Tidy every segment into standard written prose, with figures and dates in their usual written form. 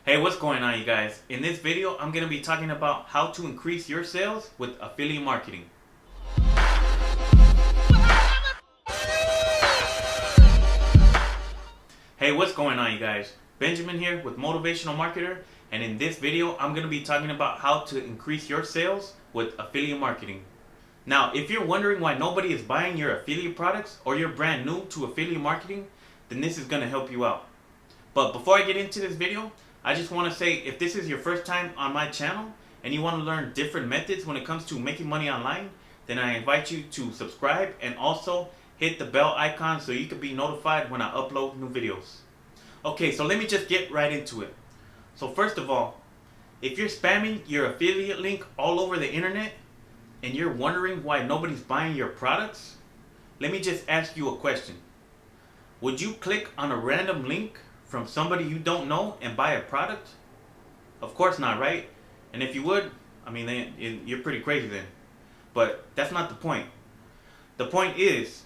Hey, what's going on, you guys? In this video, I'm going to be talking about how to increase your sales with affiliate marketing. Hey, what's going on, you guys? Benjamin here with Motivational Marketer, and in this video, I'm going to be talking about how to increase your sales with affiliate marketing. Now, if you're wondering why nobody is buying your affiliate products or you're brand new to affiliate marketing, then this is going to help you out. But before I get into this video, I just want to say, if this is your first time on my channel and you want to learn different methods when it comes to making money online, then I invite you to subscribe and also hit the bell icon so you can be notified when I upload new videos. Okay, so let me just get right into it. So first of all, if you're spamming your affiliate link all over the internet and you're wondering why nobody's buying your products, let me just ask you a question. Would you click on a random link from somebody you don't know and buy a product? Of course not, right? And if you would, then you're pretty crazy then. But that's not the point. The point is,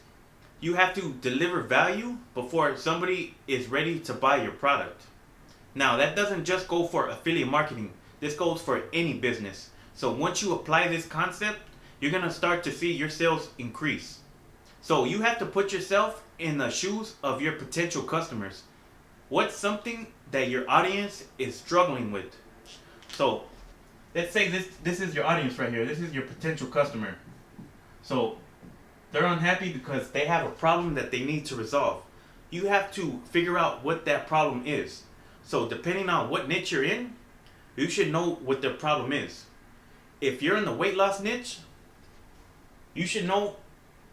you have to deliver value before somebody is ready to buy your product. Now, that doesn't just go for affiliate marketing. This goes for any business. So once you apply this concept, you're going to start to see your sales increase. So you have to put yourself in the shoes of your potential customers. What's something that your audience is struggling with? So let's say this is your audience right here. This is your potential customer. So they're unhappy because they have a problem that they need to resolve. You have to figure out what that problem is. So depending on what niche you're in, you should know what their problem is. If you're in the weight loss niche, you should know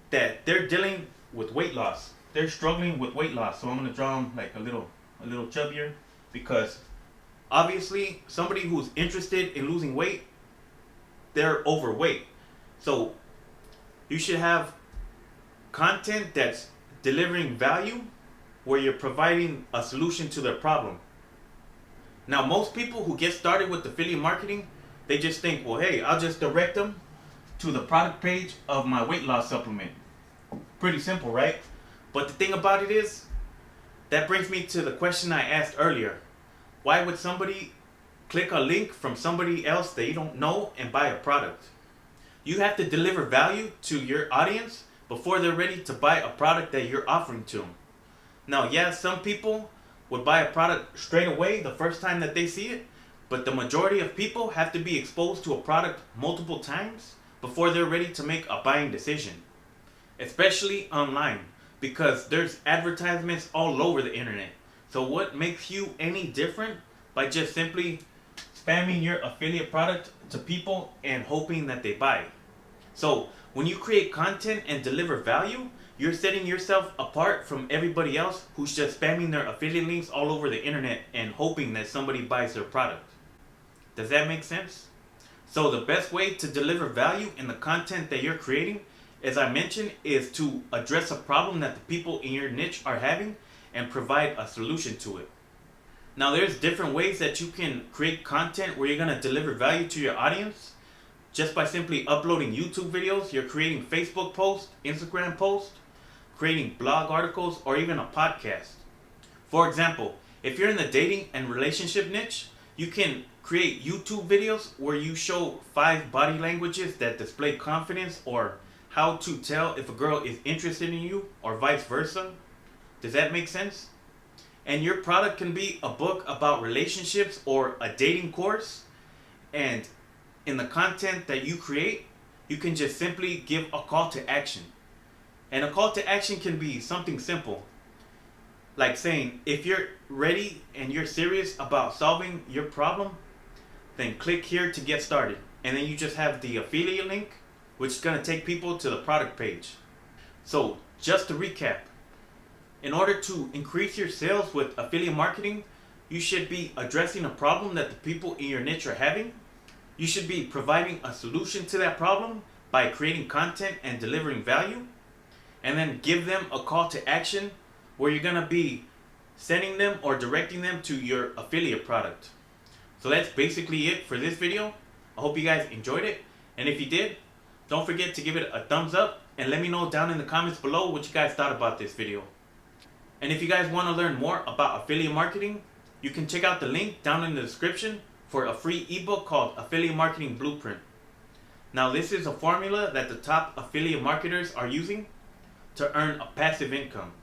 that they're dealing with weight loss. They're struggling with weight loss. So I'm going to draw them like a little chubbier, because obviously somebody who's interested in losing weight, they're overweight. So you should have content that's delivering value where you're providing a solution to their problem. Now, most people who get started with affiliate marketing, they just think, well, hey, I'll just direct them to the product page of my weight loss supplement. Pretty simple, right? But the thing about it is, that brings me to the question I asked earlier. Why would somebody click a link from somebody else that you don't know and buy a product? You have to deliver value to your audience before they're ready to buy a product that you're offering to them. Now, yeah, some people would buy a product straight away the first time that they see it, but the majority of people have to be exposed to a product multiple times before they're ready to make a buying decision, especially online, because there's advertisements all over the internet. So what makes you any different by just simply spamming your affiliate product to people and hoping that they buy? So when you create content and deliver value, you're setting yourself apart from everybody else who's just spamming their affiliate links all over the internet and hoping that somebody buys their product. Does that make sense? So the best way to deliver value in the content that you're creating, as I mentioned, is to address a problem that the people in your niche are having and provide a solution to it. Now, there's different ways that you can create content where you're going to deliver value to your audience. Just by simply uploading YouTube videos, you're creating Facebook posts, Instagram posts, creating blog articles, or even a podcast. For example, if you're in the dating and relationship niche, you can create YouTube videos where you show 5 body languages that display confidence, or how to tell if a girl is interested in you, or vice versa. Does that make sense? And your product can be a book about relationships or a dating course. And in the content that you create, you can just simply give a call to action. And a call to action can be something simple, like saying, if you're ready and you're serious about solving your problem, then click here to get started. And then you just have the affiliate link, which is going to take people to the product page. So just to recap, in order to increase your sales with affiliate marketing, you should be addressing a problem that the people in your niche are having. You should be providing a solution to that problem by creating content and delivering value. And then give them a call to action where you're going to be sending them or directing them to your affiliate product. So that's basically it for this video. I hope you guys enjoyed it. And if you did, don't forget to give it a thumbs up and let me know down in the comments below what you guys thought about this video. And if you guys want to learn more about affiliate marketing, you can check out the link down in the description for a free ebook called Affiliate Marketing Blueprint. Now this is a formula that the top affiliate marketers are using to earn a passive income.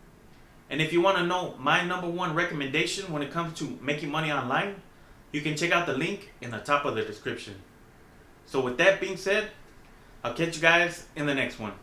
And if you want to know my #1 recommendation when it comes to making money online, you can check out the link in the top of the description. So with that being said, I'll catch you guys in the next one.